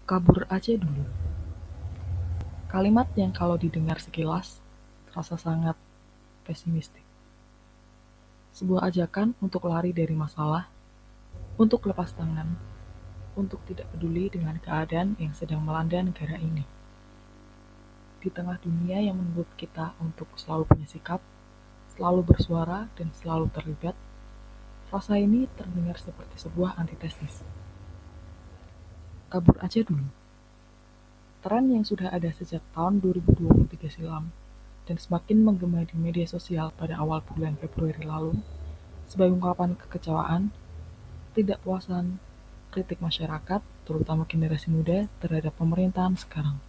Kabur aja dulu. Kalimat yang kalau didengar sekilas terasa sangat pesimistik. Sebuah ajakan untuk lari dari masalah, untuk lepas tangan, untuk tidak peduli dengan keadaan yang sedang melanda negara ini. Di tengah dunia yang menuntut kita untuk selalu punya sikap, selalu bersuara, dan selalu terlibat, frasa ini terdengar seperti sebuah antitesis. Kabur aja dulu. Tren yang sudah ada sejak tahun 2023 silam dan semakin menggema di media sosial pada awal bulan Februari lalu sebagai ungkapan kekecewaan, ketidakpuasan, kritik masyarakat, terutama generasi muda terhadap pemerintahan sekarang.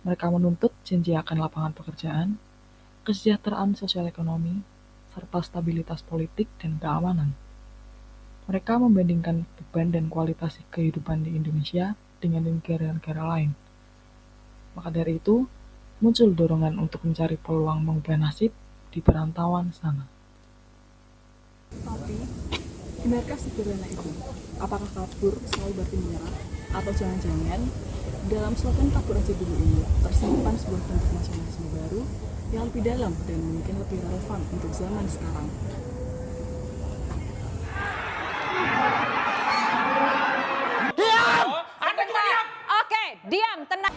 Mereka menuntut janji akan lapangan pekerjaan, kesejahteraan sosial ekonomi, serta stabilitas politik dan keamanan. Mereka membandingkan beban dan kualitas kehidupan di Indonesia dengan negara-negara lain. Maka dari itu, muncul dorongan untuk mencari peluang mengubah nasib di perantauan sana. Tapi, benarkah sederhana itu? Apakah kabur selalu berarti menyerah? Atau jangan-jangan dalam slogan kabur aja dulu ini tersimpan sebuah bentuk nasionalisme baru yang lebih dalam dan mungkin lebih relevan untuk zaman sekarang? Oke, diam, tenang.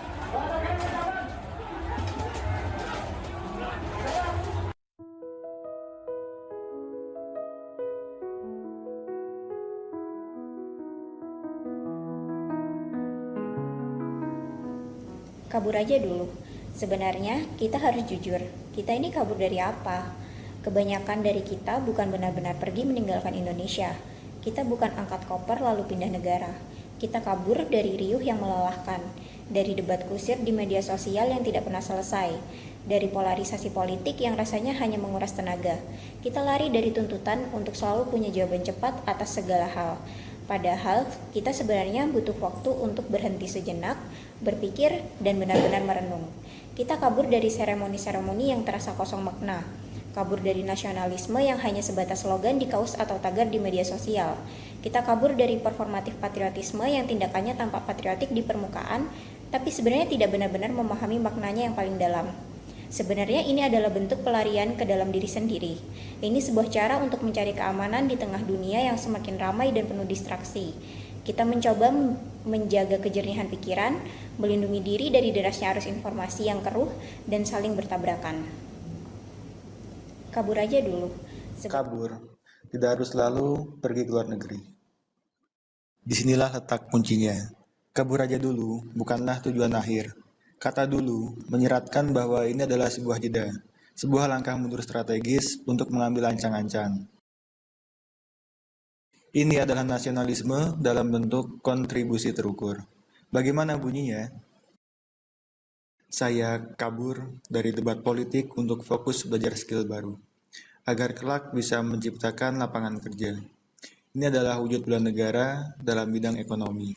Kabur aja dulu. Sebenarnya kita harus jujur, kita ini kabur dari apa? Kebanyakan dari kita bukan benar-benar pergi meninggalkan Indonesia. Kita bukan angkat koper lalu pindah negara. Kita kabur dari riuh yang melelahkan, dari debat kusir di media sosial yang tidak pernah selesai, dari polarisasi politik yang rasanya hanya menguras tenaga. Kita lari dari tuntutan untuk selalu punya jawaban cepat atas segala hal. Padahal kita sebenarnya butuh waktu untuk berhenti sejenak, berpikir, dan benar-benar merenung. Kita kabur dari seremoni-seremoni yang terasa kosong makna, kabur dari nasionalisme yang hanya sebatas slogan di kaos atau tagar di media sosial. Kita kabur dari performatif patriotisme yang tindakannya tampak patriotik di permukaan, tapi sebenarnya tidak benar-benar memahami maknanya yang paling dalam. Sebenarnya ini adalah bentuk pelarian ke dalam diri sendiri. Ini sebuah cara untuk mencari keamanan di tengah dunia yang semakin ramai dan penuh distraksi. Kita mencoba menjaga kejernihan pikiran, melindungi diri dari derasnya arus informasi yang keruh dan saling bertabrakan. Kabur aja dulu. Kabur, tidak harus selalu pergi ke luar negeri. Disinilah letak kuncinya. Kabur aja dulu bukanlah tujuan akhir. Kata dulu menyeratkan bahwa ini adalah sebuah jeda, sebuah langkah mundur strategis untuk mengambil ancang-ancang. Ini adalah nasionalisme dalam bentuk kontribusi terukur. Bagaimana bunyinya? Saya kabur dari debat politik untuk fokus belajar skill baru, agar kelak bisa menciptakan lapangan kerja. Ini adalah wujud bela negara dalam bidang ekonomi.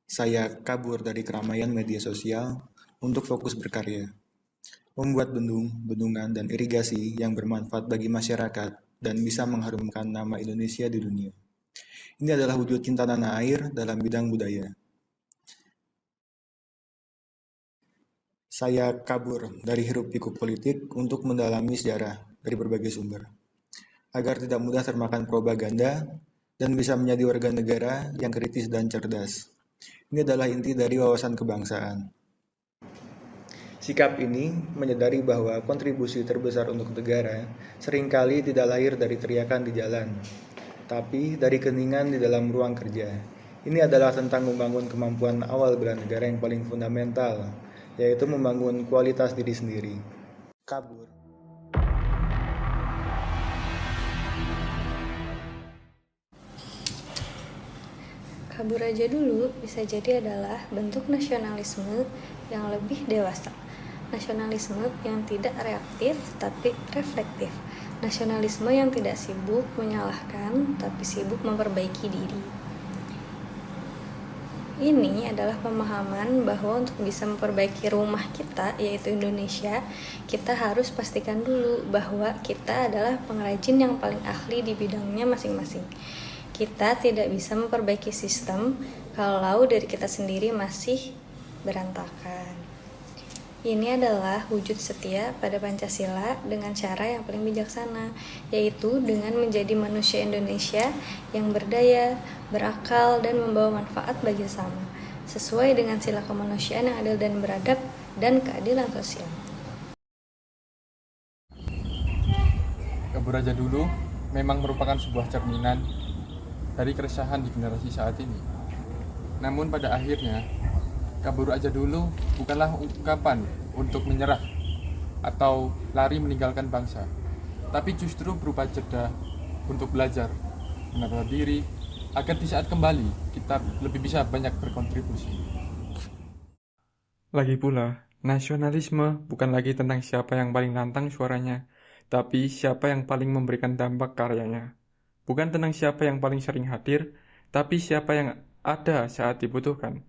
Saya kabur dari keramaian media sosial untuk fokus berkarya, membuat bendung, bendungan, dan irigasi yang bermanfaat bagi masyarakat dan bisa mengharumkan nama Indonesia di dunia. Ini adalah wujud cinta tanah air dalam bidang budaya. Saya kabur dari hiruk-pikuk politik untuk mendalami sejarah dari berbagai sumber, agar tidak mudah termakan propaganda dan bisa menjadi warga negara yang kritis dan cerdas. Ini adalah inti dari wawasan kebangsaan. Sikap ini menyadari bahwa kontribusi terbesar untuk negara seringkali tidak lahir dari teriakan di jalan, tapi dari keningan di dalam ruang kerja. Ini adalah tentang membangun kemampuan awal bela negara yang paling fundamental, yaitu membangun kualitas diri sendiri. Kabur. Kabur aja dulu bisa jadi adalah bentuk nasionalisme yang lebih dewasa. Nasionalisme yang tidak reaktif tapi reflektif. Nasionalisme yang tidak sibuk menyalahkan tapi sibuk memperbaiki diri. Ini adalah pemahaman bahwa untuk bisa memperbaiki rumah kita, yaitu Indonesia, kita harus pastikan dulu bahwa kita adalah pengrajin yang paling ahli di bidangnya masing-masing. Kita tidak bisa memperbaiki sistem kalau dari kita sendiri masih berantakan. Ini adalah wujud setia pada Pancasila dengan cara yang paling bijaksana, yaitu dengan menjadi manusia Indonesia yang berdaya, berakal, dan membawa manfaat bagi sesama, sesuai dengan sila kemanusiaan yang adil dan beradab, dan keadilan sosial. Kabur Aja Dulu memang merupakan sebuah cerminan dari keresahan di generasi saat ini. Namun pada akhirnya, kabur aja dulu bukanlah ungkapan untuk menyerah atau lari meninggalkan bangsa, tapi justru berupa jeda untuk belajar, menata diri, agar di saat kembali kita lebih bisa banyak berkontribusi. Lagi pula, nasionalisme bukan lagi tentang siapa yang paling lantang suaranya, tapi siapa yang paling memberikan dampak karyanya. Bukan tentang siapa yang paling sering hadir, tapi siapa yang ada saat dibutuhkan.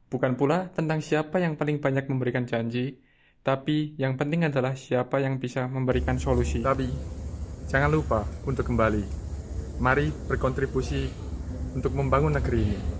Bukan pula tentang siapa yang paling banyak memberikan janji, tapi yang penting adalah siapa yang bisa memberikan solusi. Tapi, jangan lupa untuk kembali. Mari berkontribusi untuk membangun negeri ini.